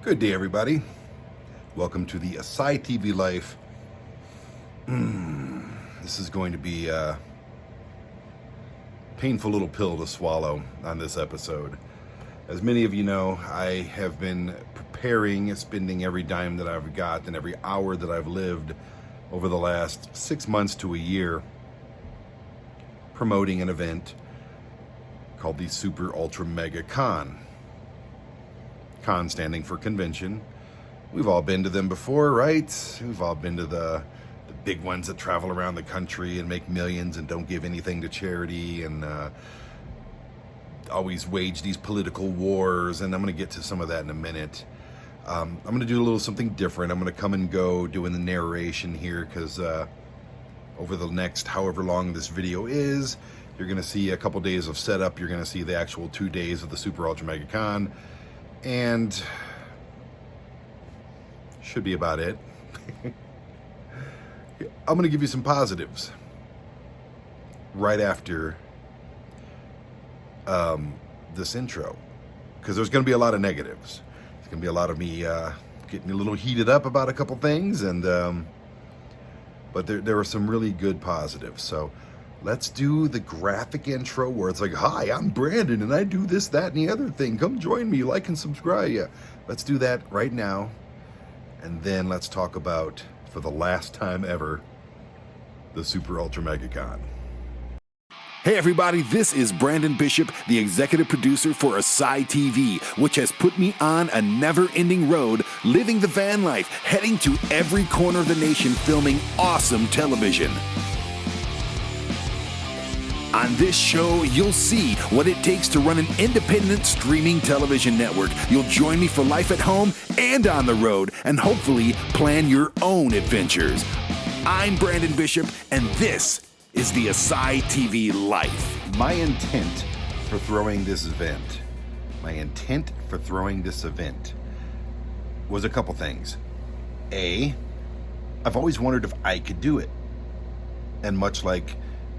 Good day, everybody. Welcome to the ASY TV life. This is going to be a painful little pill to swallow on this episode. As many of you know, I have been preparing, spending every dime that I've got and every hour that I've lived over the last 6 months to a year promoting an event called the Super Ultra Mega Con. Con standing for convention. We've all been to them before, right? We've all been to the big ones that travel around the country and make millions and don't give anything to charity and always wage these political wars. And I'm going to get to some of that in a minute. I'm going to do a little something different. I'm going to come and go doing the narration here because over the next however long this video is, you're going to see a couple days of setup. You're going to see the actual 2 days of the Super Ultra Mega Con. And should be about it. I'm going to give you some positives right after this intro, because there's going to be a lot of negatives. It's going to be a lot of me getting a little heated up about a couple things, and but there are some really good positives. So let's do the graphic intro where it's like, hi, I'm Brandon and I do this, that, and the other thing. Come join me, like and subscribe. Yeah, let's do that right now. And then let's talk about, for the last time ever, the Super Ultra Mega Con. Hey everybody, this is Brandon Bishop, the executive producer for ASY TV, which has put me on a never-ending road, living the van life, heading to every corner of the nation, filming awesome television. On this show, you'll see what it takes to run an independent streaming television network. You'll join me for life at home and on the road, and hopefully plan your own adventures. I'm Brandon Bishop, and this is the ASY TV life. My intent for throwing this event was a couple things. A, I've always wondered if I could do it. And much like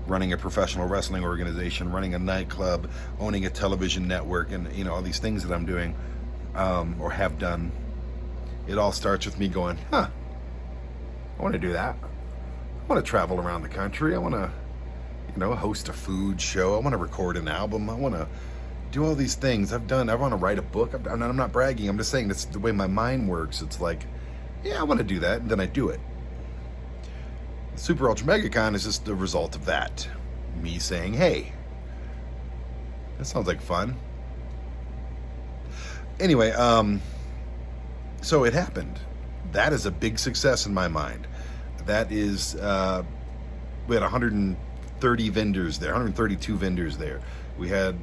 running a professional wrestling organization, running a nightclub, owning a television network, and all these things that I'm doing or have done, it all starts with me going, I want to do that. I want to travel around the country. I want to host a food show. I want to record an album. I want to do all these things I want to write a book. I'm not bragging. I'm just saying that's the way my mind works. It's like, yeah, I want to do that, and then I do it. Super Ultra Mega Con is just the result of that. Me saying, hey, that sounds like fun. Anyway, so it happened. That is a big success in my mind. That is, we had 130 vendors there, 132 vendors there. We had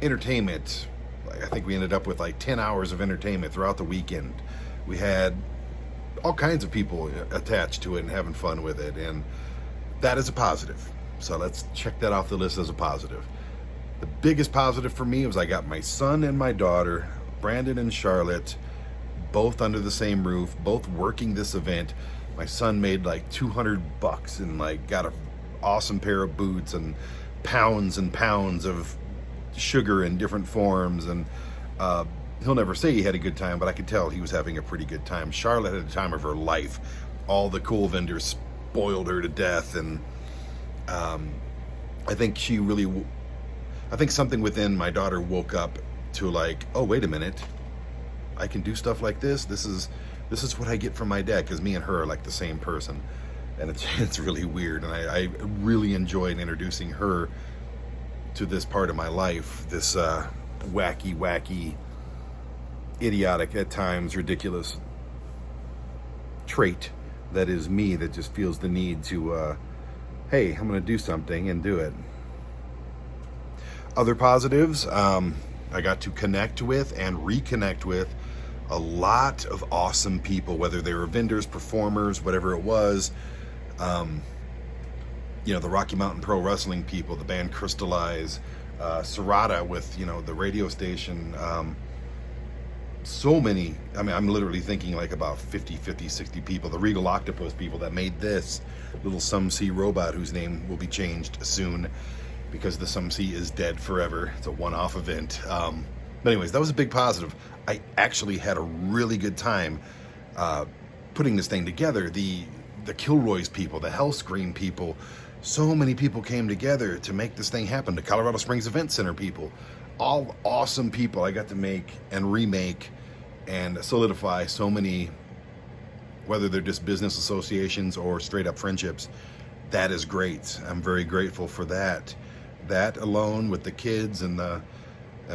entertainment. I think we ended up with like 10 hours of entertainment throughout the weekend. We had all kinds of people attached to it and having fun with it, and that is a positive. So let's check that off the list as a positive. The biggest positive for me was I got my son and my daughter, Brandon and Charlotte, both under the same roof, both working this event. My son made like $200 and like got an awesome pair of boots and pounds of sugar in different forms, and he'll never say he had a good time, but I could tell he was having a pretty good time. Charlotte had a time of her life. All the cool vendors spoiled her to death, and I think something within my daughter woke up to like, oh, wait a minute, I can do stuff like this. This is what I get from my dad, because me and her are like the same person, and it's really weird, and I really enjoyed introducing her to this part of my life, this wacky, idiotic, at times ridiculous trait that is me, that just feels the need to hey, I'm gonna do something and do it. Other positives, I got to connect with and reconnect with a lot of awesome people, whether they were vendors, performers, whatever it was. The Rocky Mountain Pro Wrestling people, the band Crystallize, Serrata with the radio station, so many. I mean, I'm literally thinking like about 50, 60 people. The Regal Octopus people that made this little SUMC robot, whose name will be changed soon because the SUMC is dead forever. It's a one-off event. But anyways, that was a big positive. I actually had a really good time putting this thing together. The Kilroy's people, the Hellscream people, so many people came together to make this thing happen. The Colorado Springs Event Center people, all awesome people. I got to make and remake and solidify so many, whether they're just business associations or straight up friendships. That is great. I'm very grateful for that. That alone, with the kids and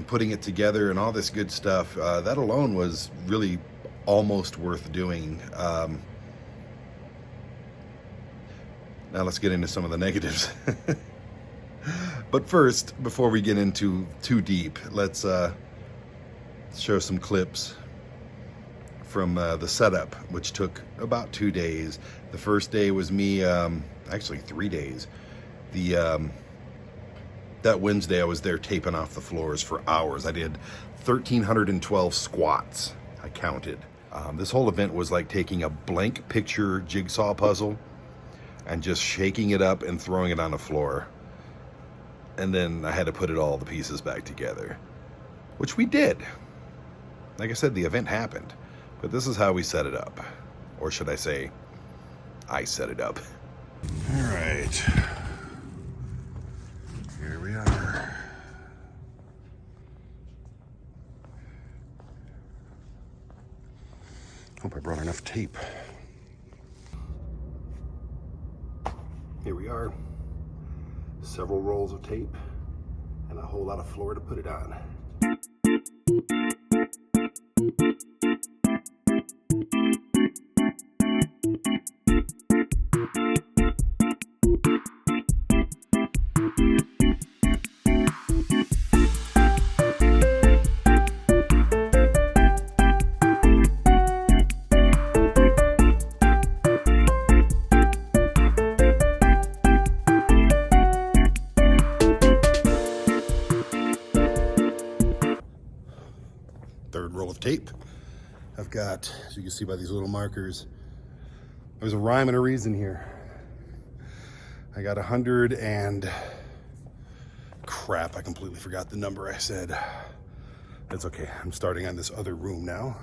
putting it together and all this good stuff, that alone was really almost worth doing. Now let's get into some of the negatives. But first, before we get into too deep, let's show some clips from the setup, which took about 2 days. The first day was me, actually 3 days. That Wednesday I was there taping off the floors for hours. I did 1,312 squats, I counted. This whole event was like taking a blank picture jigsaw puzzle and just shaking it up and throwing it on the floor. And then I had to put all the pieces back together, which we did. Like I said, the event happened, but this is how we set it up. Or should I say, I set it up. All right, here we are. Hope I brought enough tape. Here we are, several rolls of tape and a whole lot of floor to put it on. Third roll of tape. I've got, as you can see by these little markers, there's a rhyme and a reason here. I got 100 and crap, I completely forgot the number I said. That's okay, I'm starting on this other room now.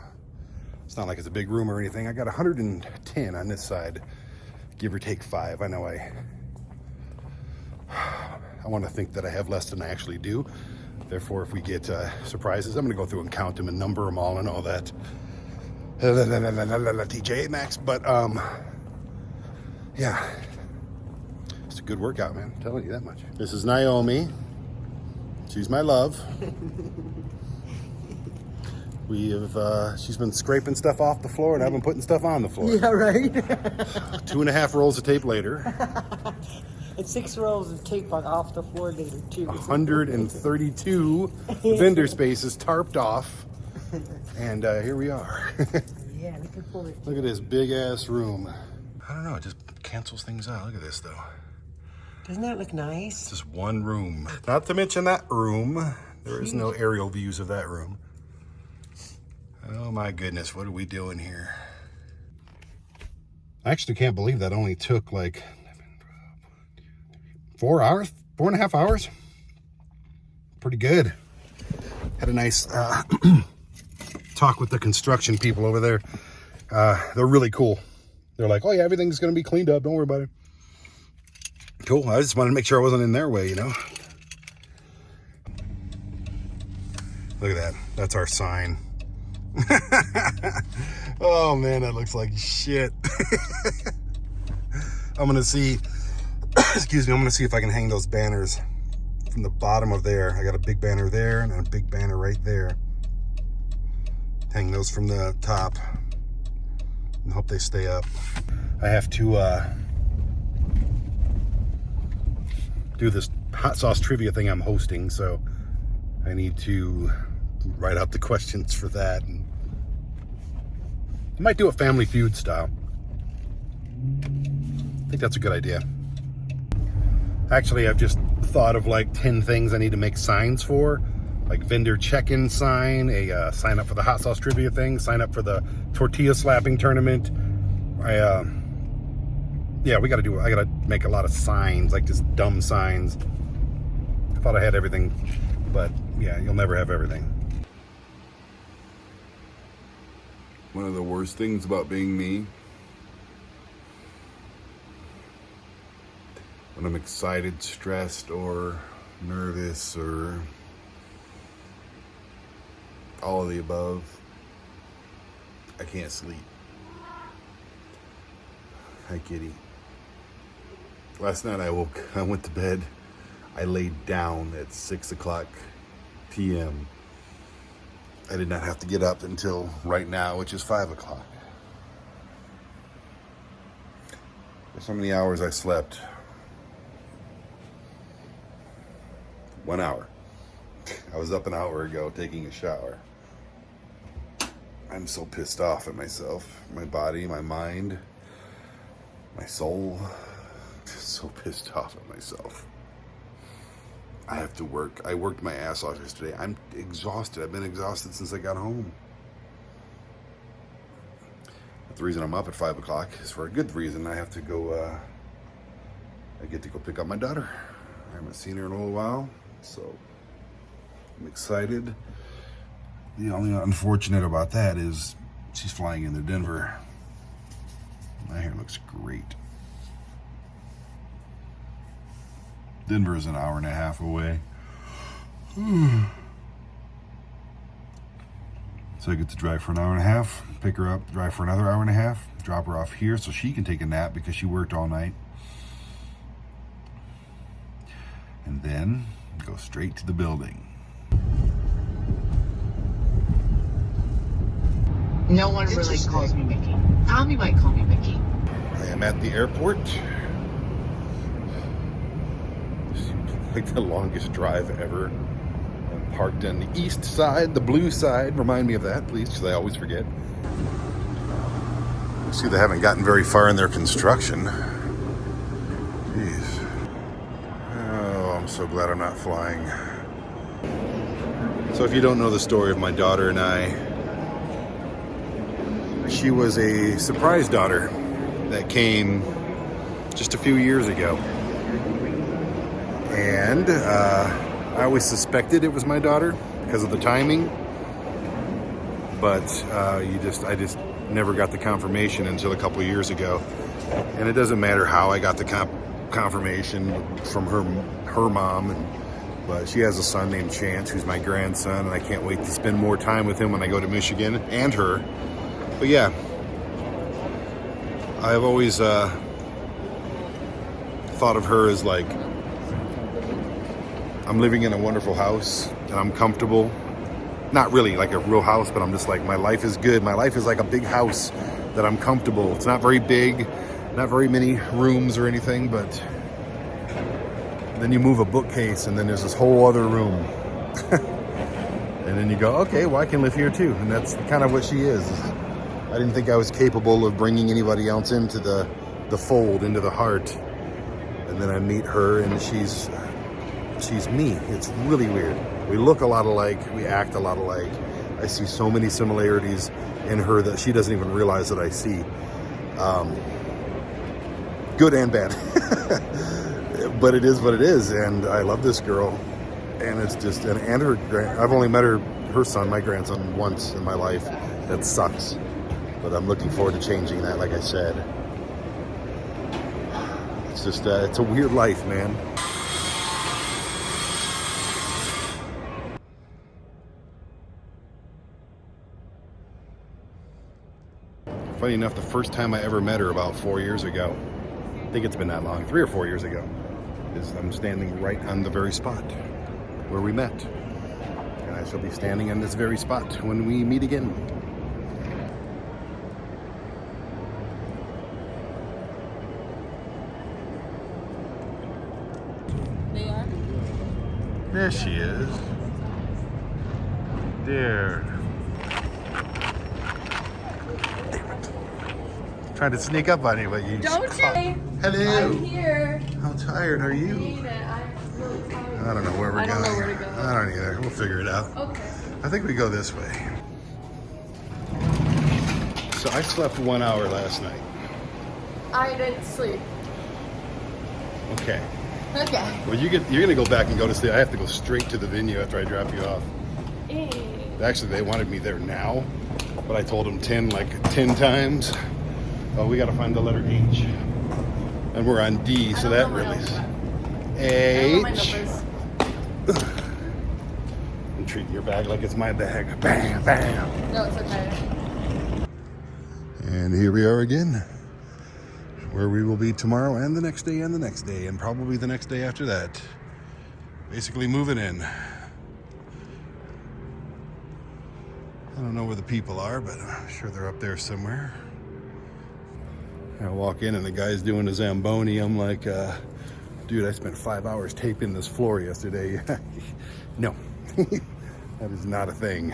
It's not like it's a big room or anything. I got 110 on this side, give or take 5. I know I want to think that I have less than I actually do. Therefore, if we get surprises, I'm going to go through and count them and number them all and all that. TJ Maxx, but yeah, it's a good workout, man. I'm telling you that much. This is Naomi. She's my love. We have, she's been scraping stuff off the floor and I've been putting stuff on the floor. Yeah, right. 2.5 rolls of tape later. And 6 rolls of tape on off the floor later, too. 132 vendor spaces tarped off. And here we are. Yeah, looking forward to it. Look at this big ass room. I don't know, it just cancels things out. Look at this though. Doesn't that look nice? It's just one room. Not to mention that room. There is no aerial views of that room. Oh my goodness, what are we doing here? I actually can't believe that only took like 4 hours, 4.5 hours. Pretty good. Had a nice talk with the construction people over there. They're really cool. They're like, oh yeah, everything's gonna be cleaned up. Don't worry about it. Cool, I just wanted to make sure I wasn't in their way, you know? Look at that, that's our sign. Oh man, that looks like shit. I'm gonna see, excuse me, I'm gonna see if I can hang those banners from the bottom of there. I got a big banner there and a big banner right there. Hang those from the top and hope they stay up. I have to do this hot sauce trivia thing I'm hosting, so I need to write out the questions for that. And I might do it Family Feud style. I think that's a good idea. Actually, I've just thought of like 10 things I need to make signs for, like vendor check-in sign, a sign up for the hot sauce trivia thing, sign up for the tortilla slapping tournament. Yeah, I gotta make a lot of signs, like just dumb signs. I thought I had everything, but yeah, you'll never have everything. One of the worst things about being me, when I'm excited, stressed, or nervous, or all of the above, I can't sleep. Hi, kitty. Last night I went to bed. I laid down at 6 o'clock p.m. I did not have to get up until right now, which is 5 o'clock. Guess how many hours I slept? 1 hour. I was up an hour ago taking a shower. I'm so pissed off at myself, my body, my mind, my soul. Just so pissed off at myself. I have to work. I worked my ass off yesterday. I'm exhausted. I've been exhausted since I got home. But the reason I'm up at 5 o'clock is for a good reason. I have to go, I get to go pick up my daughter. I haven't seen her in a little while, so I'm excited. The only unfortunate about that is she's flying into Denver. My hair looks great. Denver is an hour and a half away. So I get to drive for an hour and a half, pick her up, drive for another hour and a half, drop her off here so she can take a nap because she worked all night. And then go straight to the building. No one really calls me Mickey. Tommy might call me Mickey. I am at the airport. Like the longest drive ever. I'm parked on the east side, the blue side. Remind me of that, please, because I always forget. See, they haven't gotten very far in their construction. Jeez. Oh, I'm so glad I'm not flying. So if you don't know the story of my daughter and I, she was a surprise daughter that came just a few years ago. And I always suspected it was my daughter because of the timing, but I just never got the confirmation until a couple years ago. And it doesn't matter how I got the confirmation from her mom, but she has a son named Chance, who's my grandson, and I can't wait to spend more time with him when I go to Michigan, and her. But yeah, I've always thought of her as like, I'm living in a wonderful house and I'm comfortable. Not really like a real house, but I'm just like, my life is good. My life is like a big house that I'm comfortable. It's not very big, not very many rooms or anything, but then you move a bookcase and then there's this whole other room. And then you go, okay, well, I can live here too. And that's kind of what she is. I didn't think I was capable of bringing anybody else into the fold, into the heart. And then I meet her and she's me. It's really weird. We look a lot alike. We act a lot alike. I see so many similarities in her that she doesn't even realize that I see. Good and bad. But it is what it is. And I love this girl. And it's just, and her, I've only met her son, my grandson, once in my life. That sucks. But I'm looking forward to changing that, like I said. It's just, it's a weird life, man. Funny enough, the first time I ever met her about 4 years ago, I think it's been that long, 3 or 4 years ago, is I'm standing right on the very spot where we met. And I shall be standing on this very spot when we meet again. They are? There she is. There. Trying to sneak up on you, but you Don't just caught. you? Hello. I'm here. How tired are I you? hate it. I'm really tired. I don't know where we're I going. don't know where to go. I don't either. We'll figure it out. Okay. I think we go this way. So I slept 1 hour last night. I didn't sleep. Okay. Okay. Well, you're gonna go back and go to sleep. I have to go straight to the venue after I drop you off. Hey. Actually, they wanted me there now, but I told them 10 times. Oh, we got to find the letter H. And we're on D, so that really is H. I'm treating your bag like it's my bag. Bam, bam. No, it's okay. And here we are again, where we will be tomorrow and the next day and the next day and probably the next day after that. Basically moving in. I don't know where the people are, but I'm sure they're up there somewhere. I walk in and the guy's doing a Zamboni. I'm like, dude, I spent 5 hours taping this floor yesterday. No, that is not a thing.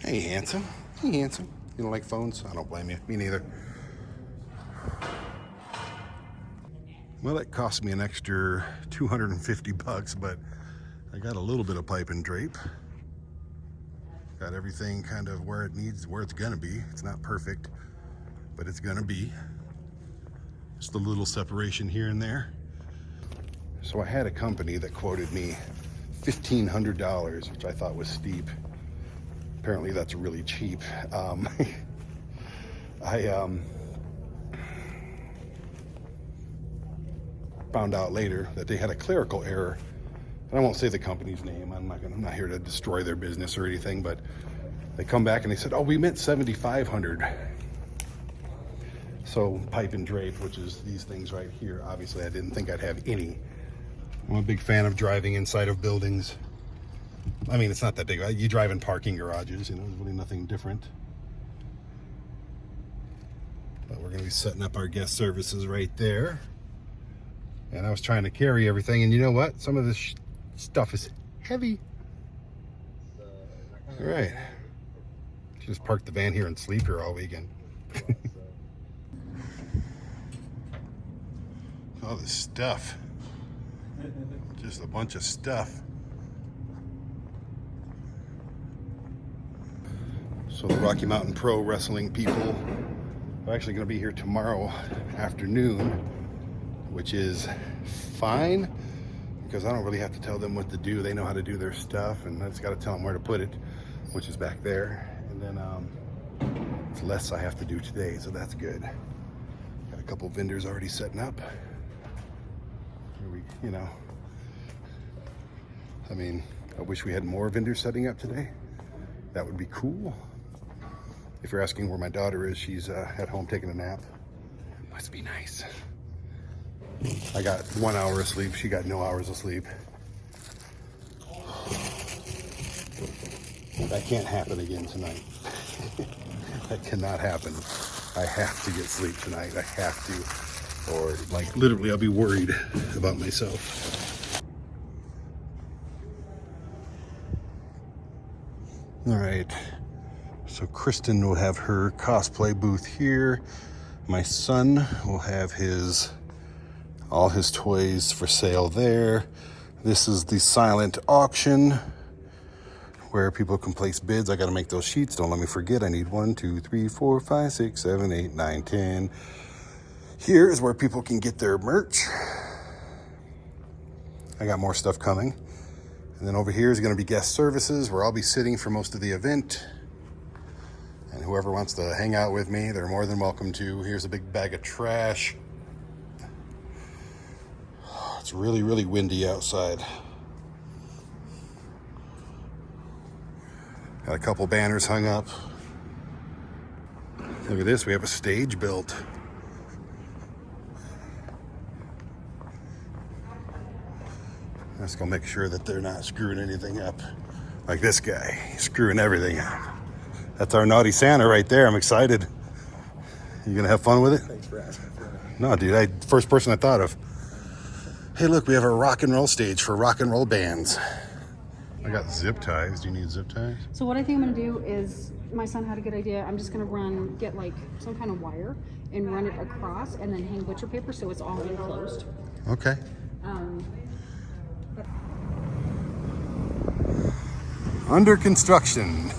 Hey, handsome. Hey, handsome. You don't like phones? I don't blame you. Me neither. Well, it cost me an extra $250, but I got a little bit of pipe and drape. Got everything kind of where it needs, where it's gonna be. It's not perfect, but it's gonna be. Just a little separation here and there. So I had a company that quoted me $1,500, which I thought was steep. Apparently that's really cheap. I found out later that they had a clerical error. And I won't say the company's name. I'm not here to destroy their business or anything, but they come back and they said, oh, we meant 7,500. So pipe and drape, which is these things right here. Obviously, I didn't think I'd have any. I'm a big fan of driving inside of buildings. I mean, it's not that big. You drive in parking garages, you know, there's really nothing different. But we're going to be setting up our guest services right there. And I was trying to carry everything, and you know what? Some of this stuff is heavy. All right. Just park the van here and sleep here all weekend. All this stuff. Just a bunch of stuff. So the Rocky Mountain Pro Wrestling people are actually going to be here tomorrow afternoon, which is fine because I don't really have to tell them what to do. They know how to do their stuff, and I just got to tell them where to put it, which is back there. And then it's less I have to do today, so that's good. Got a couple vendors already setting up. You know, I mean, I wish we had more vendors setting up today. That would be cool. If you're asking where my daughter is, she's at home taking a nap. Must be nice. I got 1 hour of sleep. She got no hours of sleep. That can't happen again tonight. That cannot happen. I have to get sleep tonight. I have to. Or like literally I'll be worried about myself. All right. So Kristen will have her cosplay booth here. My son will have all his toys for sale there. This is the silent auction where people can place bids. I got to make those sheets. Don't let me forget. I need 1, 2, 3, 4, 5, 6, 7, 8, 9, 10. Here is where people can get their merch. I got more stuff coming. And then over here is going to be guest services where I'll be sitting for most of the event. And whoever wants to hang out with me, they're more than welcome to. Here's a big bag of trash. It's really, really windy outside. Got a couple banners hung up. Look at this, we have a stage built. Let's go make sure that they're not screwing anything up. Like this guy, he's screwing everything up. That's our naughty Santa right there. I'm excited. You gonna have fun with it? Thanks for asking. No, dude, first person I thought of. Hey, look, we have a rock and roll stage for rock and roll bands. I got zip ties. Do you need zip ties? So what I think I'm gonna do is, my son had a good idea. I'm just gonna get like some kind of wire and run it across and then hang butcher paper so it's all enclosed. Okay. Under construction.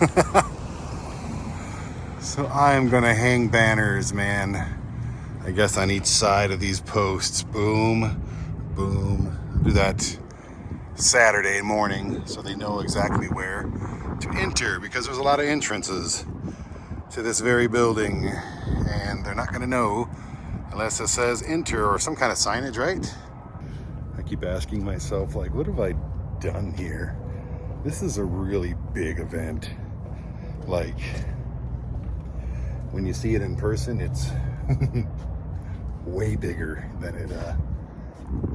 So I am gonna hang banners, man. I guess on each side of these posts. Boom, boom. Do that Saturday morning so they know exactly where to enter, because there's a lot of entrances to this very building and they're not going to know unless it says enter or some kind of signage, right? I keep asking myself, like, what have I done here? This is a really big event. Like, when you see it in person, it's way bigger than it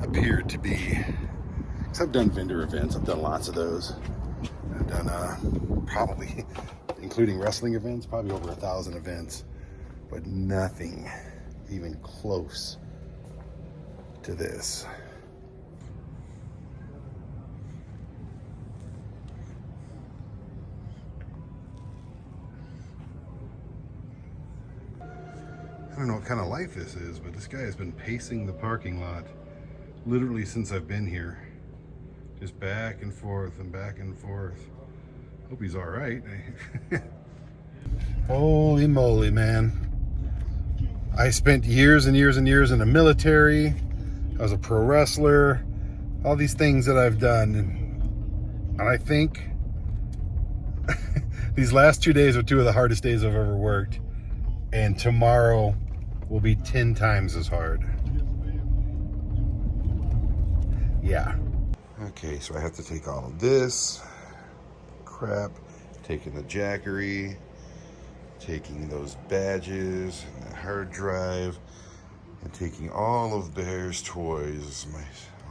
appeared to be. So I've done vendor events. I've done lots of those. I've done probably, including wrestling events, probably over 1,000 events, but nothing even close to this. I don't know what kind of life this is, but this guy has been pacing the parking lot literally since I've been here. Just back and forth and back and forth. Hope he's all right. Holy moly, man. I spent years and years and years in the military. I was a pro wrestler. All these things that I've done. And I think these last 2 days are 2 of the hardest days I've ever worked. And tomorrow will be 10 times as hard. Yeah. Okay, so I have to take all of this crap, taking the jackery, taking those badges, and the hard drive, and taking all of Bear's toys,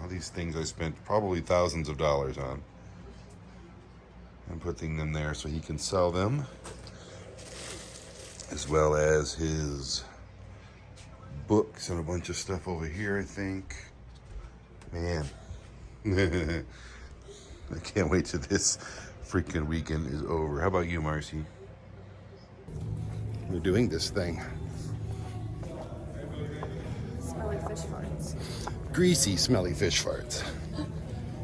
all these things I spent probably thousands of dollars on, and putting them there so he can sell them, as well as his books and a bunch of stuff over here, I think. Man. I can't wait till this freaking weekend is over. How about you, Marcy? We're doing this thing. Smelly fish farts. Greasy, smelly fish farts.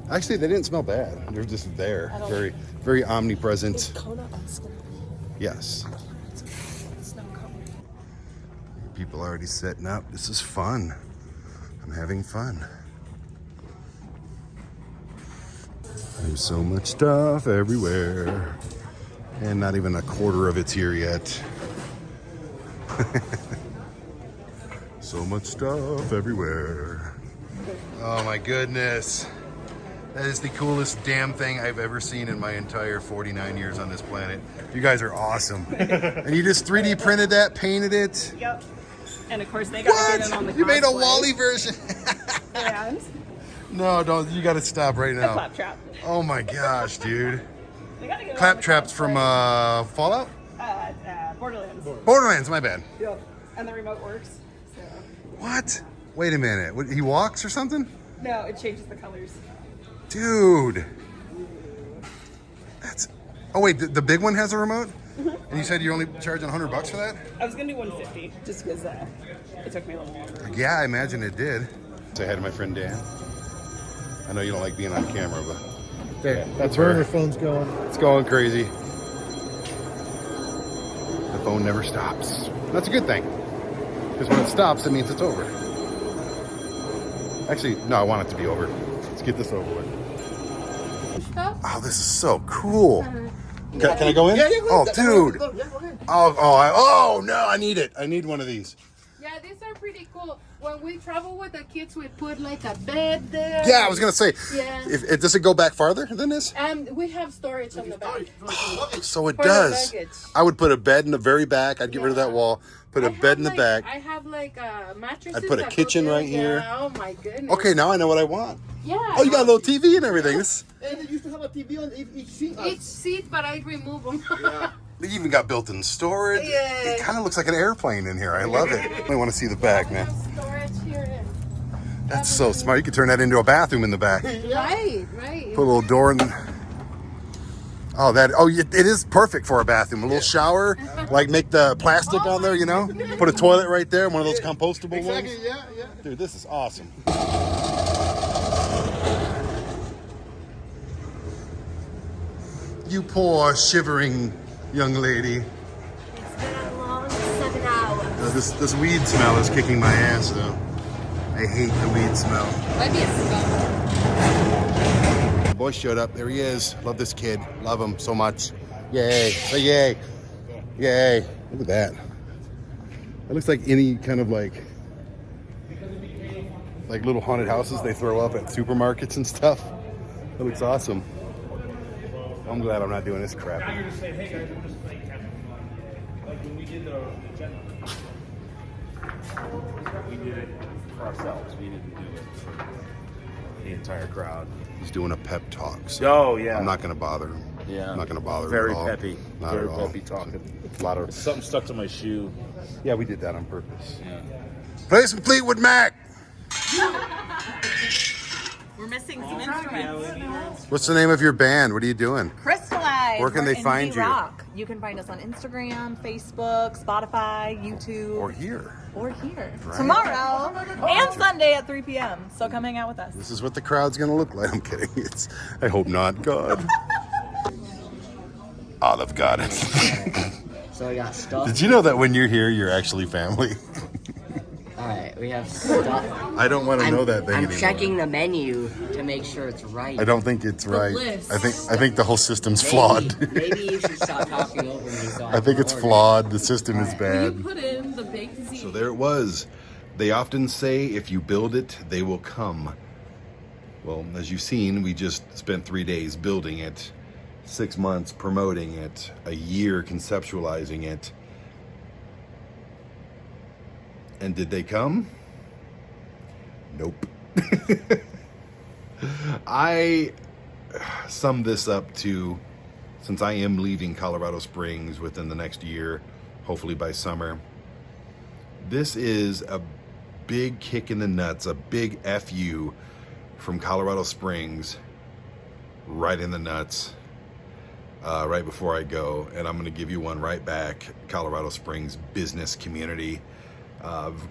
Actually, they didn't smell bad. They're just there. Very, very omnipresent. Kona ice cream. Yes. Snow cone. People already setting up. This is fun. I'm having fun. There's so much stuff everywhere. And not even a quarter of it's here yet. So much stuff everywhere. Oh my goodness. That is the coolest damn thing I've ever seen in my entire 49 years on this planet. You guys are awesome. And you just 3D printed that, painted it? Yep. And of course they got to get in on the You made a cosplay. Wally version? And No, don't. You got to stop right a now. claptrap. Oh my gosh, dude. They got to get Claptraps from Fallout? Borderlands. Borderlands, my bad. Yep. And the remote works. So. What? Wait a minute. What, he walks or something? No, it changes the colors. Dude. That's... Oh wait, the big one has a remote? And you said you're only charging $100 for that? I was gonna do 150 just because it took me a little longer. Yeah, I imagine it did. Say hi to my friend Dan. I know you don't like being on camera, but there, that's the burner her. phone's going. It's going crazy. The phone never stops. That's a good thing. Because when it stops, it means it's over. Actually, no, I want it to be over. Let's get this over with. Oh, this is so cool. Can I go in? Yeah, go Oh, ahead. dude. Go ahead. Oh, no, I need it. I need one of these. Yeah, these are pretty cool. When we travel with the kids, we put like a bed there. Yeah, I was going to say, Yeah. if does it go back farther than this? And we have storage on the back. So it For the does. luggage. I would put a bed in the very back. I'd get rid of that wall. Put a bed in the back. I have like mattresses. I'd put a that go kitchen there. right here. Yeah, oh my goodness. Okay, now I know what I want. Yeah. Oh, you got a little TV and everything. This, And they used to have a TV on each seat. Each seat, but I remove them. they even got built-in storage. Yeah. It kind of looks like an airplane in here. I love it. I want to see the back, man. Storage here. That's so smart. You could turn that into a bathroom in the back. Put Right. a little door in. Oh, it is perfect for a bathroom. A little shower, like make the plastic on there, you know? Put a toilet right there, one of those compostable ones. Yeah. Dude, this is awesome. You poor shivering young lady. It's been a long 7 hours. This weed smell is kicking my ass though. I hate the weed smell. Might be a skunk. The boy showed up. There he is. Love this kid. Love him so much. Yay. Say yay. Yay. Look at that. That looks like any kind of like little haunted houses they throw up at supermarkets and stuff. That looks awesome. I'm glad I'm not doing this crap. Now you're just saying, hey guys, I'm just playing catch. Like when we did the agenda. We did it for ourselves. We didn't do it for the entire crowd. He's doing a pep talk. So Oh yeah. I'm not going to bother him. Yeah. I'm not going to bother him Very at all. peppy. Not Very at all. peppy talking. A lot of. Something stuck to my shoe. Yeah, we did that on purpose. Yeah. Play some Fleetwood Mac. We're missing some instruments. What's the name of your band? What are you doing? Crystallize. Where can We're they find indie you? Rock. You can find us on Instagram, Facebook, Spotify, YouTube. Or here. Or here. Right. Tomorrow and Sunday at 3 p.m. So come hang out with us. This is what the crowd's going to look like. I'm kidding. I hope not. God. Olive got it. So we got stuff. Did you know that when you're here, you're actually family? Alright, we have stuff. I don't want to know that thing I'm anymore. checking the menu to make sure it's right. I don't think it's right. list. I think the whole system's flawed. Maybe you should stop talking over me. So I think it's can order. flawed. The system is bad. Put in the baked ziti. So there it was. They often say if you build it, they will come. Well, as you've seen, we just spent 3 days building it, 6 months promoting it, a year conceptualizing it. And did they come? Nope. I sum this up to, since I am leaving Colorado Springs within the next year, hopefully by summer, this is a big kick in the nuts, a big FU from Colorado Springs, right in the nuts, right before I go. And I'm going to give you one right back. Colorado Springs business community.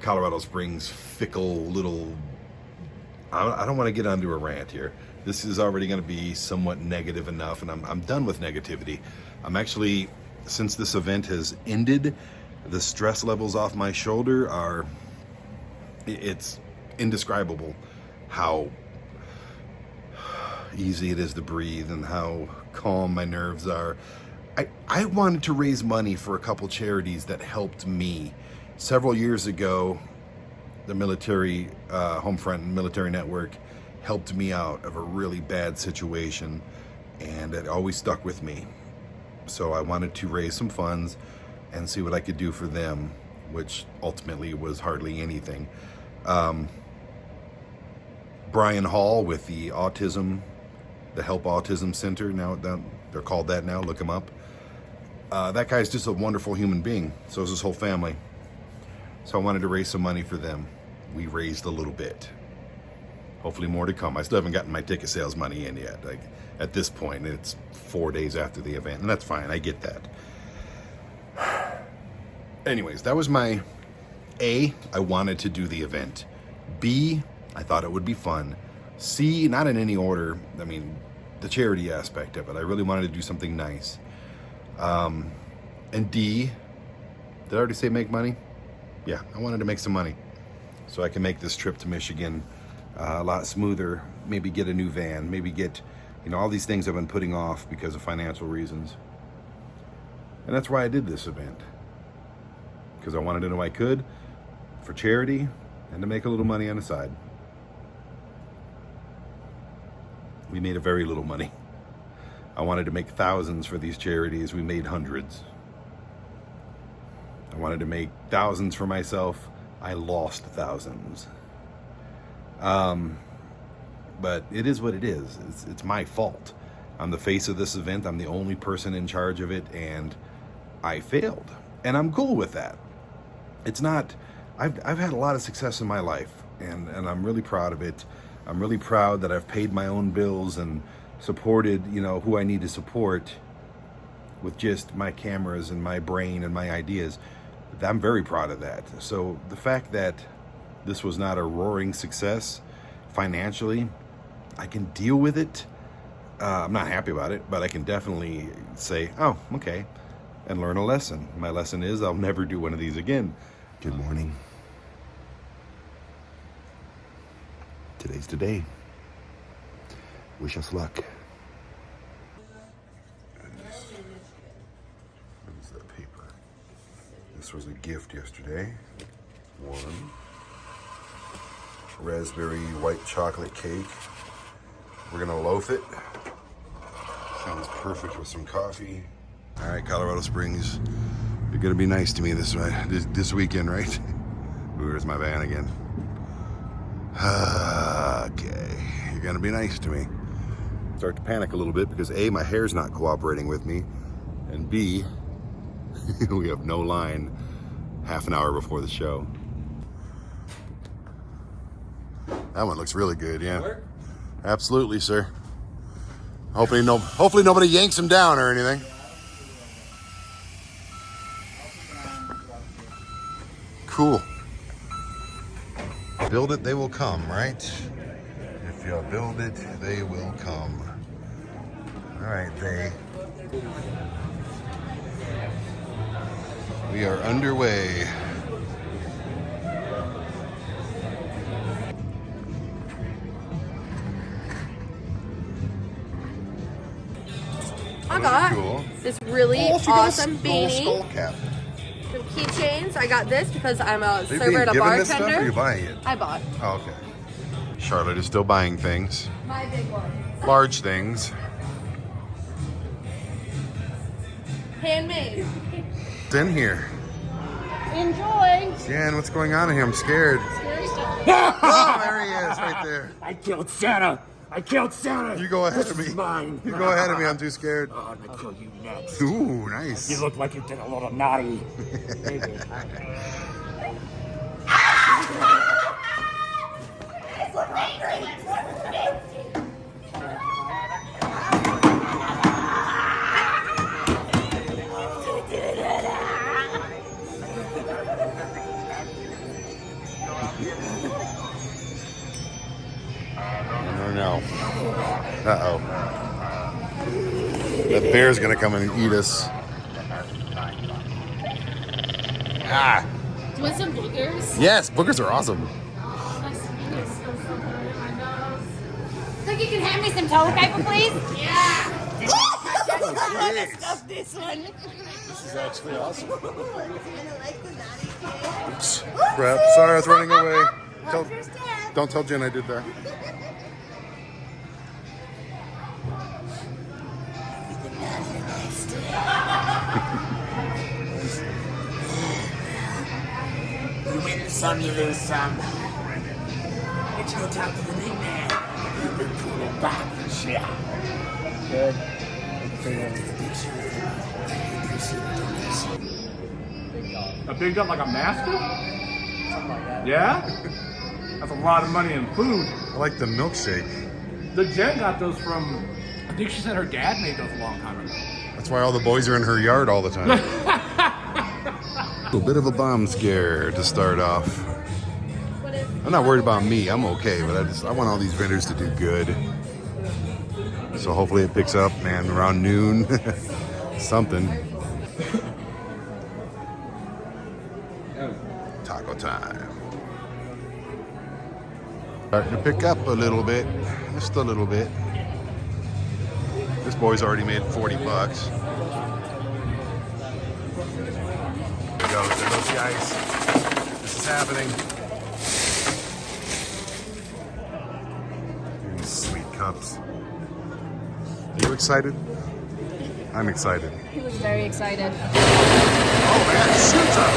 Colorado Springs fickle little, I don't want to get onto a rant here. This is already going to be somewhat negative enough, and I'm done with negativity. I'm actually, since this event has ended, the stress levels off my shoulder are, it's indescribable how easy it is to breathe and how calm my nerves are. I wanted to raise money for a couple charities that helped me. Several years ago, the military, Homefront and Military Network helped me out of a really bad situation, and it always stuck with me. So I wanted to raise some funds and see what I could do for them, which ultimately was hardly anything. Brian Hall with the Help Autism Center, now they're called that now, look him up. That guy's just a wonderful human being, so is his whole family. So I wanted to raise some money for them. We raised a little bit. Hopefully more to come. I still haven't gotten my ticket sales money in yet. Like, at this point, it's 4 days after the event, and that's fine. I get that. Anyways, that was my A, I wanted to do the event. B, I thought it would be fun. C, not in any order. I mean, the charity aspect of it. I really wanted to do something nice. And D, did I already say make money? Yeah, I wanted to make some money so I can make this trip to Michigan a lot smoother, maybe get a new van, maybe get, all these things I've been putting off because of financial reasons. And that's why I did this event, because I wanted to know I could for charity and to make a little money on the side. We made a very little money. I wanted to make thousands for these charities. We made hundreds. I wanted to make thousands for myself. I lost thousands. But it is what it is. It's my fault. I'm the face of this event. I'm the only person in charge of it, and I failed. And I'm cool with that. It's not, I've had a lot of success in my life, and I'm really proud of it. I'm really proud that I've paid my own bills and supported, who I need to support with just my cameras and my brain and my ideas. I'm very proud of that. So the fact that this was not a roaring success financially, I can deal with it. I'm not happy about it, but I can definitely say, oh, okay, and learn a lesson. My lesson is I'll never do one of these again. Good morning. Today's the day. Wish us luck. What's that paper? This was a gift yesterday. One raspberry white chocolate cake. We're gonna loaf it. Sounds perfect with some coffee. All right, Colorado Springs. You're gonna be nice to me this weekend, right? Where's my van again? Okay, you're gonna be nice to me. Start to panic a little bit because A, my hair's not cooperating with me, and B, we have no line half an hour before the show. That one looks really good, yeah. Absolutely, sir. Hopefully nobody yanks him down or anything. Cool. Build it, they will come, right? If you build it, they will come. All right, we are underway. I got Cool. this really awesome beanie. Skull cap. Some keychains. I got this because I'm a They've server been and a given this bartender. stuff, or you buying it? I bought. Oh, okay. Charlotte is still buying things. My big one. Large things. Handmade. It's in here. Enjoy. Jan, what's going on in here? I'm scared. Scary stuff. Oh, there he is, right there. I killed Santa. I killed Santa. You go ahead of me. This is mine. You go ahead of me. I'm too scared. Oh, I'm gonna kill you next. Ooh, nice. You look like you did a little naughty. No. Uh-oh. That bear's gonna come and eat us. Ah. Do you want some boogers? Yes, boogers are awesome. Think you can hand me some toilet paper, please? Yeah. Stuff this one. This is actually awesome. Oops. Crap. Sorry, I was running away. Don't tell Jen I did that. You win some, you lose some. Let's go talk to the big man. You've been pulling back this year. Good. A big up like a master? Yeah? That's a lot of money in food. I like the milkshake. The Jen got those from, I think she said her dad made those a long time ago. That's why all the boys are in her yard all the time. A bit of a bomb scare to start off. I'm not worried about me. I'm okay, but I want all these vendors to do good. So hopefully it picks up, man, around noon. Something. Taco time. Starting to pick up a little bit. Just a little bit. This boy's already made 40 bucks. There goes the ice. This is happening. These sweet cups. Are you excited? I'm excited. He was very excited. Oh man, shooter!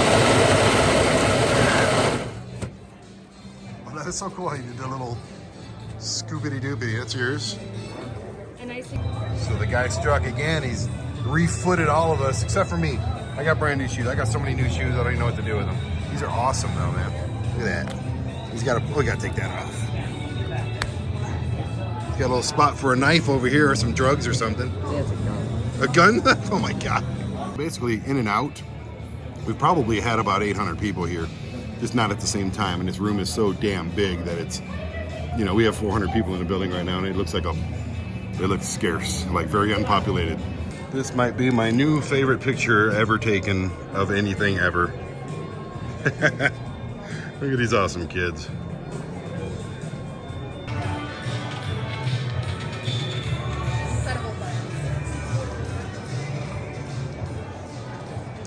Oh, that is so cool. You did a little scoopity doopity. That's yours. And I think So the guy struck again. He's refooted all of us except for me. I got brand new shoes. I got so many new shoes. I don't even know what to do with them. These are awesome though, man. Look at that. He's got we gotta take that off. He's got a little spot for a knife over here or some drugs or something. A gun? Oh my God. Basically in and out. We've probably had about 800 people here. Just not at the same time. And this room is so damn big that it's, you know, we have 400 people in the building right now and it looks scarce, like very unpopulated. This might be my new favorite picture ever taken of anything ever. Look at these awesome kids.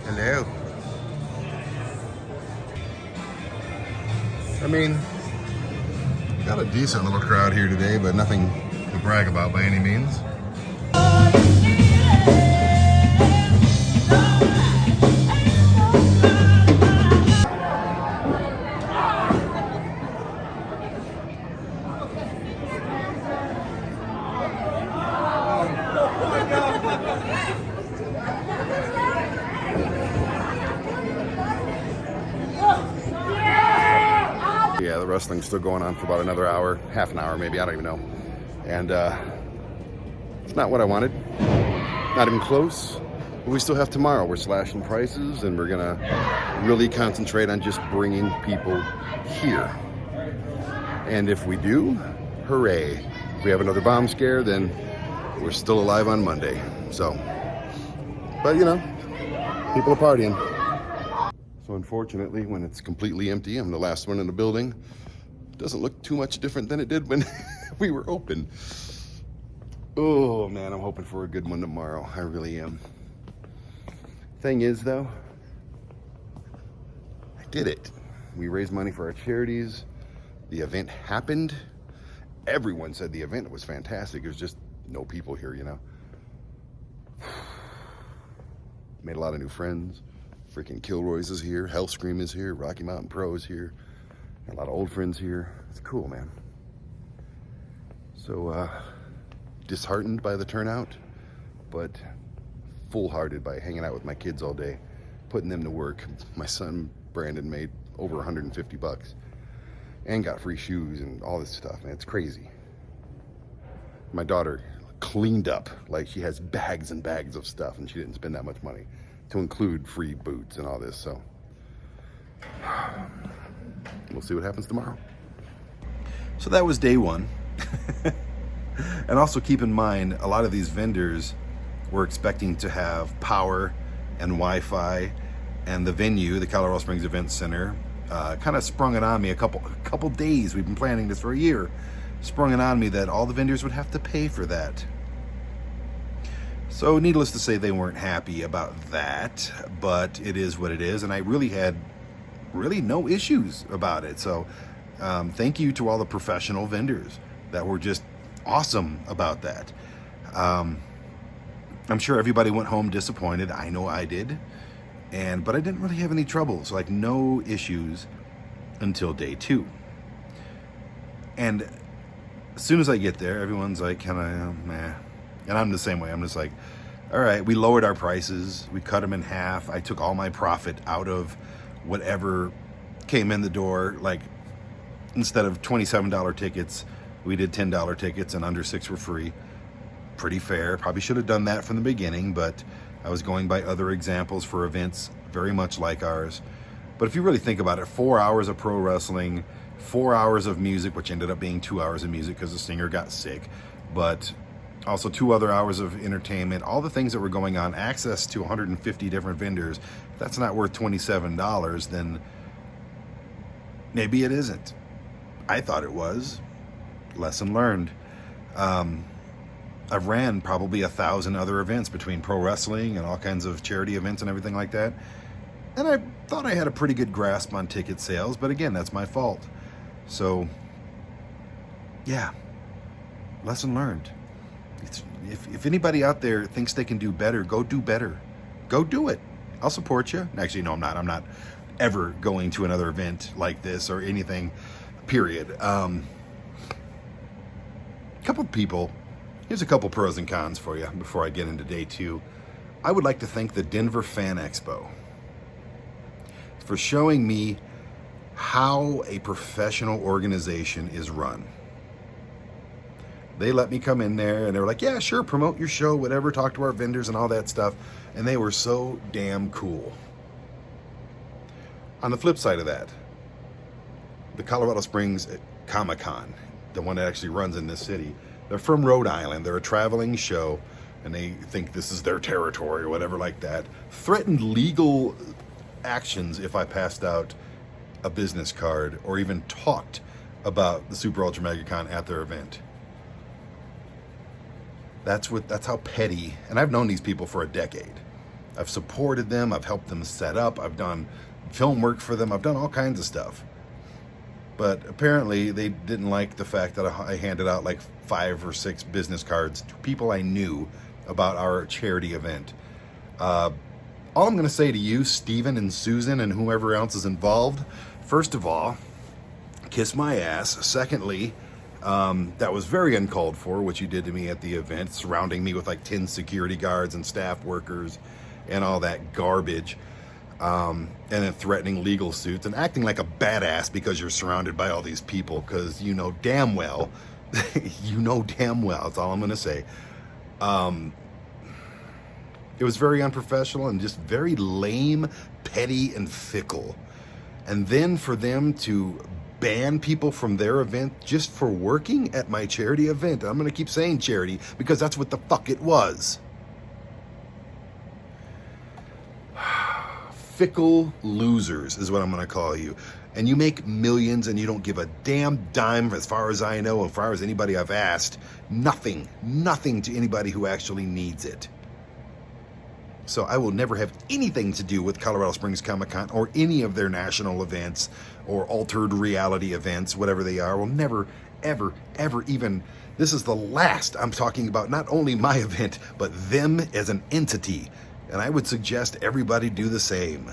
Hello. I mean, got a decent little crowd here today, but nothing to brag about by any means. Yeah, the wrestling's still going on for about another hour, half an hour maybe, I don't even know. And it's not what I wanted, not even close. But we still have tomorrow. We're slashing prices and we're gonna really concentrate on just bringing people here. And if we do, hooray. If we have another bomb scare, then we're still alive on Monday. So, but you know, people are partying. So unfortunately, when it's completely empty, I'm the last one in the building. It doesn't look too much different than it did when we were open. Oh man, I'm hoping for a good one tomorrow. I really am. Thing is though, I did it. We raised money for our charities. The event happened. Everyone said the event was fantastic. There's just no people here, you know. Made a lot of new friends. Freaking Kilroy's is here, Hell Scream is here, Rocky Mountain Pro is here. Got a lot of old friends here. It's cool, man. So, disheartened by the turnout, but full-hearted by hanging out with my kids all day, putting them to work. My son, Brandon, made over 150 bucks and got free shoes and all this stuff, man. It's crazy. My daughter cleaned up, like she has bags and bags of stuff and she didn't spend that much money, to include free boots and all this, so we'll see what happens tomorrow. So that was day one. And also keep in mind, a lot of these vendors were expecting to have power and Wi-Fi, and the venue, the Colorado Springs Event Center, kind of sprung it on me a couple days. We've been planning this for a year. Sprung it on me that all the vendors would have to pay for that. So needless to say, they weren't happy about that, but it is what it is. And I really had no issues about it. So thank you to all the professional vendors that were just awesome about that. I'm sure everybody went home disappointed. I know I did. But I didn't really have any troubles, like no issues until day 2. And as soon as I get there, everyone's like, kind of, meh. And I'm the same way. I'm just like, all right, we lowered our prices. We cut them in half. I took all my profit out of whatever came in the door. Like, instead of $27 tickets, we did $10 tickets and under 6 were free. Pretty fair. Probably should have done that from the beginning, but I was going by other examples for events very much like ours. But if you really think about it, 4 hours of pro wrestling, 4 hours of music, which ended up being 2 hours of music because the singer got sick, but also 2 other hours of entertainment, all the things that were going on, access to 150 different vendors. If that's not worth $27, then maybe it isn't. I thought it was. Lesson learned. I've ran probably 1,000 other events between pro wrestling and all kinds of charity events and everything like that. And I thought I had a pretty good grasp on ticket sales, but again, that's my fault. So, yeah, lesson learned. If anybody out there thinks they can do better, go do better. Go do it. I'll support you. Actually, no, I'm not. I'm not ever going to another event like this or anything, period. Here's a couple pros and cons for you before I get into day 2. I would like to thank the Denver Fan Expo for showing me how a professional organization is run. They let me come in there and they were like, yeah, sure, promote your show, whatever, talk to our vendors and all that stuff. And they were so damn cool. On the flip side of that, the Colorado Springs Comic-Con, the one that actually runs in this city, they're from Rhode Island. They're a traveling show and they think this is their territory or whatever like that. Threatened legal actions if I passed out a business card or even talked about the Super Ultra Mega Con at their event. That's how petty, and I've known these people for a decade. I've supported them, I've helped them set up, I've done film work for them, I've done all kinds of stuff. But apparently they didn't like the fact that I handed out like 5 or 6 business cards to people I knew about our charity event. All I'm going to say to you, Steven and Susan and whoever else is involved, first of all, kiss my ass. Secondly, that was very uncalled for, what you did to me at the event, surrounding me with like 10 security guards and staff workers and all that garbage. And then threatening legal suits and acting like a badass because you're surrounded by all these people, because you know damn well, that's all I'm going to say. It was very unprofessional and just very lame, petty, and fickle. And then for them to ban people from their event just for working at my charity event, I'm going to keep saying charity because that's what the fuck it was. Fickle losers is what I'm going to call you. And you make millions and you don't give a damn dime, as far as I know, as far as anybody I've asked. Nothing to anybody who actually needs it. So I will never have anything to do with Colorado Springs Comic-Con or any of their national events or altered reality events, whatever they are. Will never, ever even... This is the last I'm talking about, not only my event, but them as an entity. And I would suggest everybody do the same.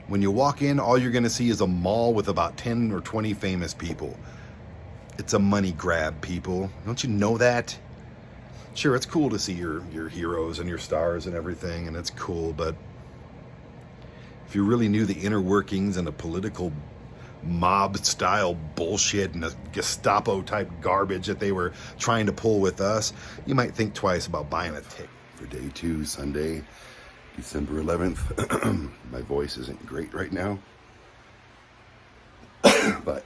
When you walk in, all you're going to see is a mall with about 10 or 20 famous people. It's a money grab, people. Don't you know that? Sure, it's cool to see your heroes and your stars and everything, and it's cool, but if you really knew the inner workings and the political mob-style bullshit and the Gestapo-type garbage that they were trying to pull with us, you might think twice about buying a ticket. For day 2, Sunday, December 11th. My voice isn't great right now, but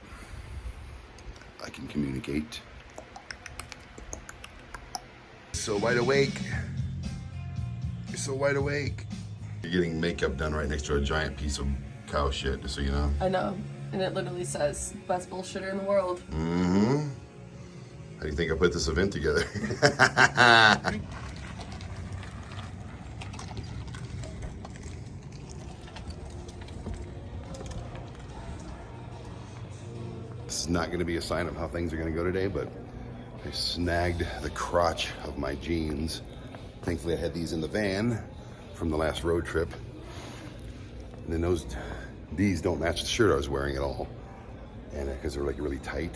I can communicate. So wide awake. You're so wide awake. You're getting makeup done right next to a giant piece of cow shit, just so you know. I know, and it literally says, best bullshitter in the world. Mm-hmm. How do you think I put this event together? This is not going to be a sign of how things are going to go today, but I snagged the crotch of my jeans. Thankfully, I had these in the van from the last road trip. And then these don't match the shirt I was wearing at all. And because they're like really tight,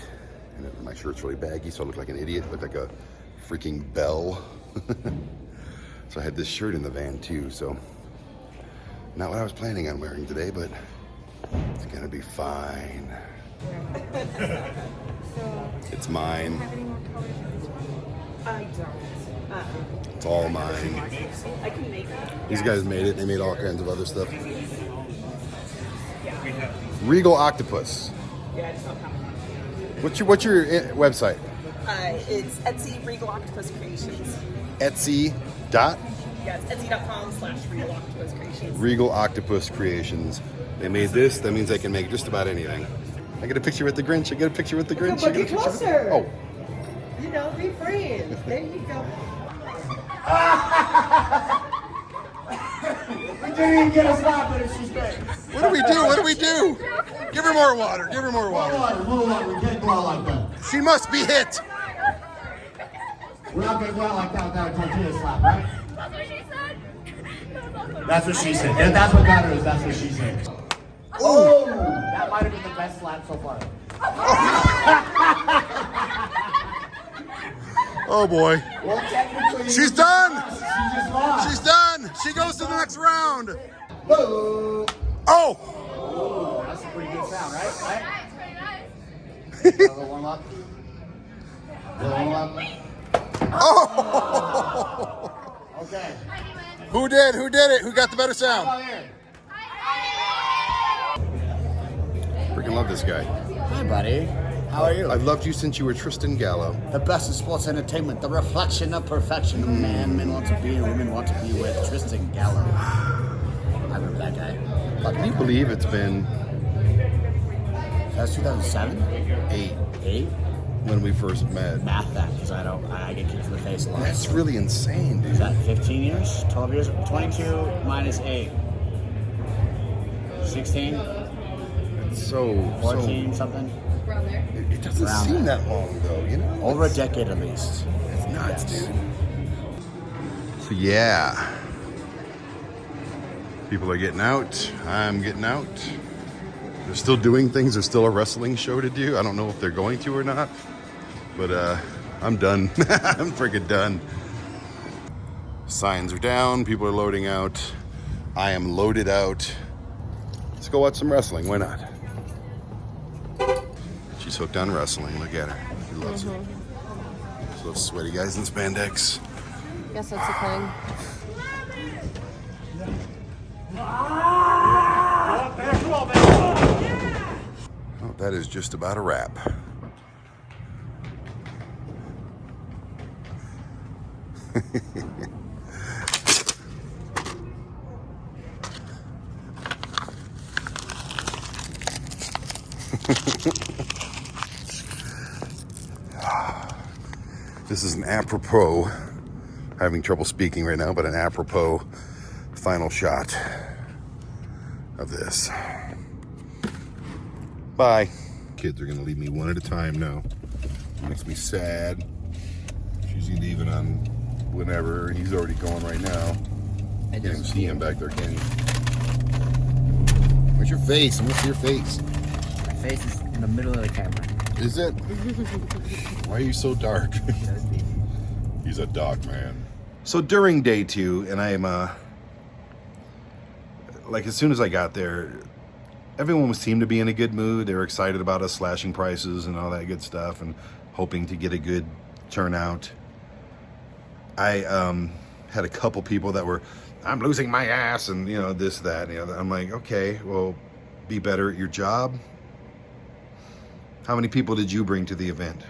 and my shirt's really baggy, so I look like an idiot, look like a freaking bell. So I had this shirt in the van too, so not what I was planning on wearing today, but it's gonna be fine. It's mine. I don't. It's all mine. I can make it. These guys made it. They made all kinds of other stuff. Regal Octopus. Yeah, it's not coming. What's your website? It's Etsy Regal Octopus Creations. Etsy dot? Yeah, it's Etsy.com/Regal Octopus Creations. Regal Octopus Creations. They made this. That means they can make just about anything. I get a picture with the Grinch. I get a picture with the Grinch. But get closer. Oh. You know, be friends. There you go. We didn't even get a slap, but she's great. What do we do? What do we do? Give her more water. Give her more water. More water. We can't go out like that. She must be hit. We're not going to go out like that without a tortilla slap, right? That's what she said. That's what got her is that's what she said. Oh! That might have been the best slap so far. Oh boy. Well, technically, she's done. She just lost. She's done. She goes to the next round. Whoa. Oh! Oh, that's a pretty good sound, right? A little warm up. A little warm up. Oh! Okay. Who did it? Who got the better sound? Come on here. Freaking love this guy. Hi, buddy. How are you? I've loved you since you were Tristan Gallo. The best in sports entertainment, the reflection of perfection. The man men want to be and women want to be with. Tristan Gallo. I remember that guy. Can you believe it's been That's 2007? 8. 8? When we first met. Math that, because I get kicked in the face a lot. That's really insane, dude. Is that 15 years? 12 years? 22 minus 8. 16? It's so 14 something? Around there. It doesn't seem that long though, you know? Over a decade at least. It's nuts, dude. So yeah. People are getting out. I'm getting out. They're still doing things. There's still a wrestling show to do. I don't know if they're going to or not. But I'm done. I'm freaking done. Signs are down. People are loading out. I am loaded out. Let's go watch some wrestling. Why not? She's hooked on wrestling. Look at her. She loves it. She loves sweaty guys in spandex. Guess that's a thing. Oh, that is just about a wrap. This is an apropos, having trouble speaking right now, but an apropos final shot of this. Bye. Kids are gonna leave me one at a time now. Makes me sad. She's leaving on whenever. He's already going right now. I can't even see him back there, can you? Where's your face? I want to see your face. My face is in the middle of the camera. Is it? Why are you so dark? He's a dark man. So during day 2, and I am like as soon as I got there, everyone seemed to be in a good mood. They were excited about us slashing prices and all that good stuff and hoping to get a good turnout. I had a couple people that were, I'm losing my ass and, you know, this, that, and the other. I'm like, okay, well, be better at your job. How many people did you bring to the event?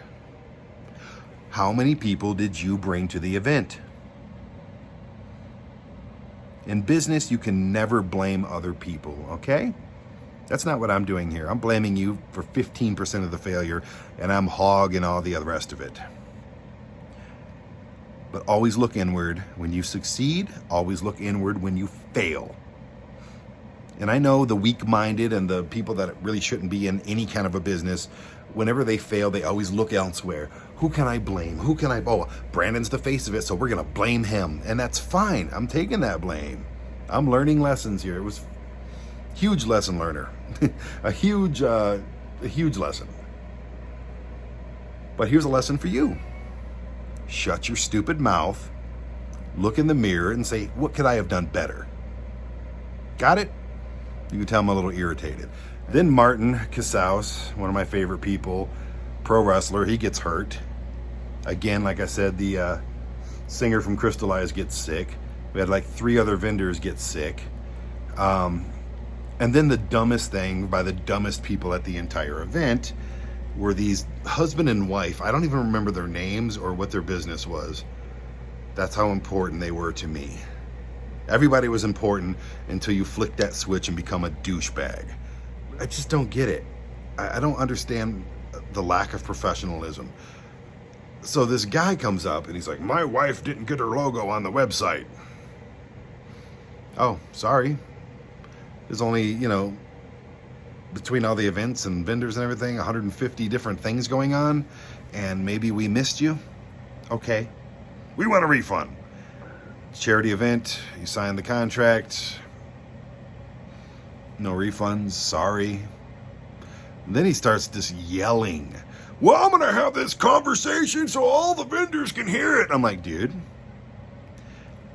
How many people did you bring to the event? In business, you can never blame other people, okay? That's not what I'm doing here. I'm blaming you for 15% of the failure, and I'm hogging all the rest of it. But always look inward when you succeed. Always look inward when you fail. And I know the weak-minded and the people that really shouldn't be in any kind of a business, whenever they fail, they always look elsewhere. Who can I blame? Who can I, oh, Brandon's the face of it, so we're gonna blame him. And that's fine, I'm taking that blame. I'm learning lessons here. It was huge lesson learner. a huge lesson. But here's a lesson for you. Shut your stupid mouth, look in the mirror and say, what could I have done better? Got it? You can tell I'm a little irritated. Then Martin Casaus, one of my favorite people, pro wrestler, he gets hurt. Again, like I said, the singer from Crystallize gets sick. We had like 3 other vendors get sick. And then the dumbest thing by the dumbest people at the entire event were these husband and wife. I don't even remember their names or what their business was. That's how important they were to me. Everybody was important until you flick that switch and become a douchebag. I just don't get it. I don't understand the lack of professionalism. So this guy comes up and he's like, my wife didn't get her logo on the website. Oh, sorry. There's only, you know, between all the events and vendors and everything, 150 different things going on, and maybe we missed you. Okay. We want a refund. Charity event, you signed the contract. No refunds, sorry. And then he starts just yelling. Well, I'm gonna have this conversation so all the vendors can hear it. I'm like, dude,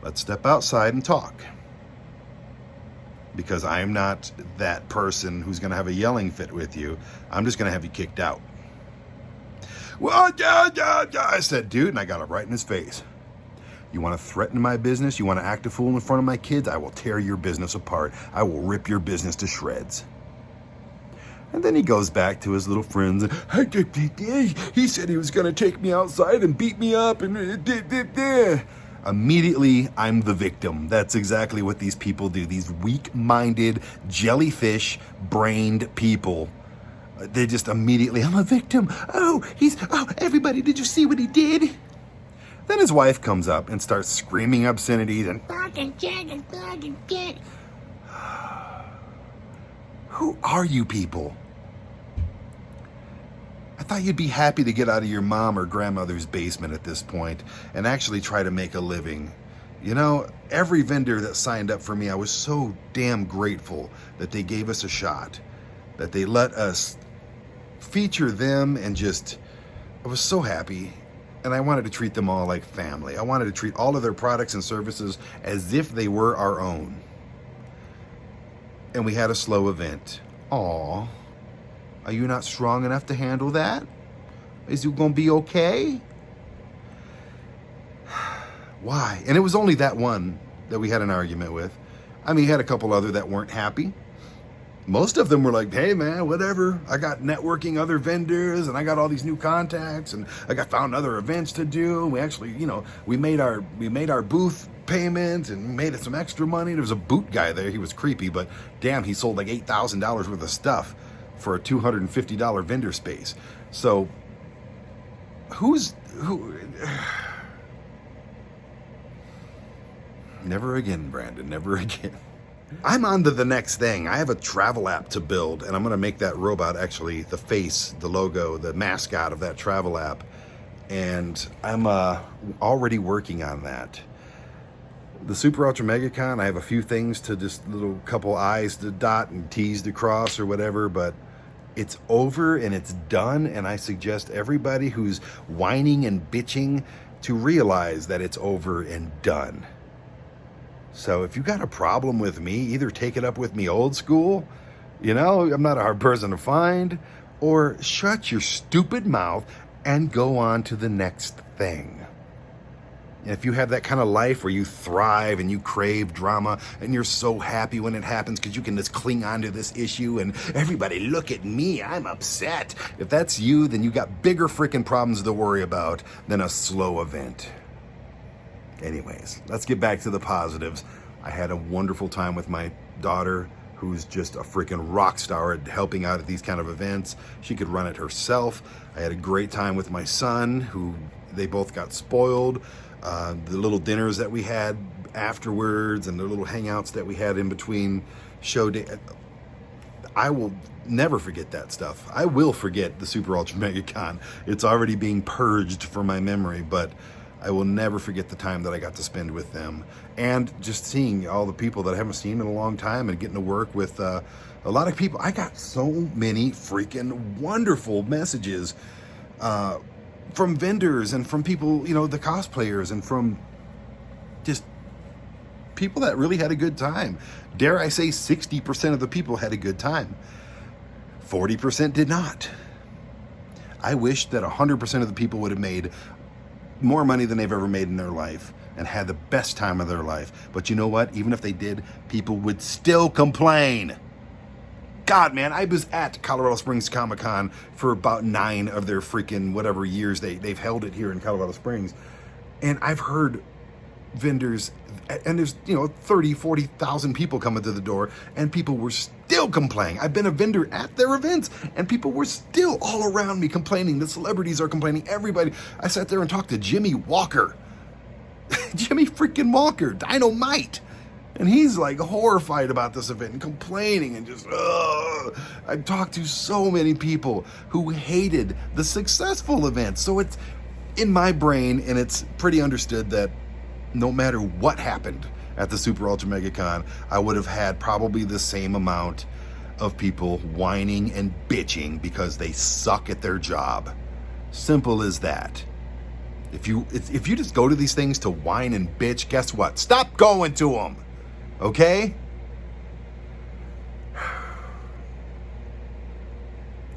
let's step outside and talk. Because I am not that person who's gonna have a yelling fit with you. I'm just gonna have you kicked out. Well, yeah, I said, dude, and I got it right in his face. You want to threaten my business? You want to act a fool in front of my kids? I will tear your business apart. I will rip your business to shreds. And then he goes back to his little friends and he said he was going to take me outside and beat me up and immediately I'm the victim. That's exactly what these people do. These weak-minded, jellyfish-brained people They just immediately, I'm a victim. Oh, everybody, did you see what he did? Then his wife comes up and starts screaming obscenities and who are you people? I thought you'd be happy to get out of your mom or grandmother's basement at this point and actually try to make a living. You know, every vendor that signed up for me, I was so damn grateful that they gave us a shot, that they let us feature them, and just, I was so happy. And I wanted to treat them all like family. I wanted to treat all of their products and services as if they were our own. And we had a slow event. Aw, are you not strong enough to handle that? Is you gonna be okay? Why? And it was only that one that we had an argument with. I mean, he had a couple other that weren't happy. Most of them were like, hey man, whatever. I got networking other vendors and I got all these new contacts and I found other events to do. We actually, you know, we made our booth payment and made some extra money. There was a boot guy there. He was creepy, but damn, he sold like $8,000 worth of stuff for a $250 vendor space. So who? Never again, Brandon, never again. I'm on to the next thing. I have a travel app to build, and I'm going to make that robot actually the face, the logo, the mascot of that travel app. And I'm already working on that. The Super Ultra MegaCon, I have a few things to just little couple I's to dot and T's to cross or whatever, but it's over and it's done. And I suggest everybody who's whining and bitching to realize that it's over and done. So if you got a problem with me, either take it up with me old school, you know, I'm not a hard person to find, or shut your stupid mouth and go on to the next thing. And if you have that kind of life where you thrive and you crave drama and you're so happy when it happens because you can just cling on to this issue and everybody look at me, I'm upset. If that's you, then you got bigger freaking problems to worry about than a slow event. Anyways, let's get back to the positives. I had a wonderful time with my daughter, who's just a freaking rock star at helping out at these kind of events. She could run it herself. I had a great time with my son, who they both got spoiled. The little dinners that we had afterwards and the little hangouts that we had in between show day. I will never forget that stuff. I will forget the Super Ultra MegaCon. It's already being purged from my memory, but I will never forget the time that I got to spend with them, and just seeing all the people that I haven't seen in a long time and getting to work with a lot of people. I got so many freaking wonderful messages from vendors and from people, you know, the cosplayers, and from just people that really had a good time. Dare I say 60% of the people had a good time. 40% did not. I wish that 100% of the people would have made more money than they've ever made in their life and had the best time of their life. But you know what? Even if they did, people would still complain. God, man, I was at Colorado Springs Comic-Con for about 9 of their freaking whatever years they've held it here in Colorado Springs. And I've heard vendors, and there's, you know, 30, 40,000 people coming to the door, and people were still complaining. I've been a vendor at their events, and people were still all around me complaining. The celebrities are complaining, everybody. I sat there and talked to Jimmy Walker. Jimmy freaking Walker, Dynamite. And he's like horrified about this event and complaining and just, I've talked to so many people who hated the successful event. So it's in my brain, and it's pretty understood that no matter what happened at the Super Ultra MegaCon, I would have had probably the same amount of people whining and bitching because they suck at their job. Simple as that. If you just go to these things to whine and bitch, guess what? Stop going to them. Okay?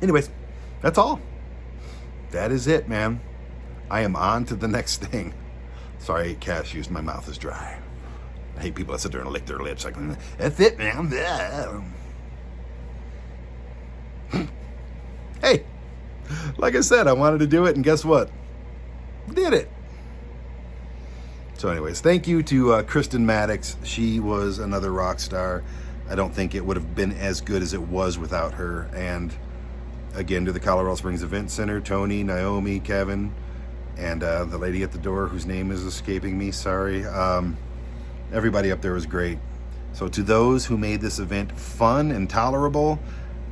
Anyways, that's all. That is it, man. I am on to the next thing. Sorry, I ate cashews. My mouth is dry. I hate people that sit there and lick their lips like, that's it, man. Hey, like I said, I wanted to do it, and guess what? Did it. So anyways, thank you to Kristen Maddox. She was another rock star. I don't think it would have been as good as it was without her. And again to the Colorado Springs Event Center, Tony, Naomi, Kevin, and the lady at the door whose name is escaping me, sorry. Everybody up there was great. So to those who made this event fun and tolerable,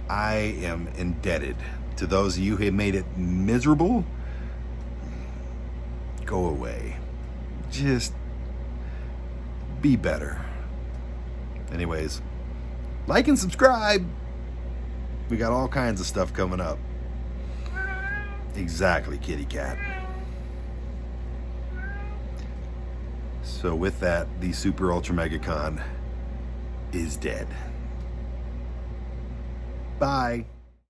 I am indebted. To those of you who made it miserable, go away. Just be better. Anyways, like and subscribe. We got all kinds of stuff coming up. Exactly, kitty cat. So with that, the Super Ultra Mega Con is dead. Bye.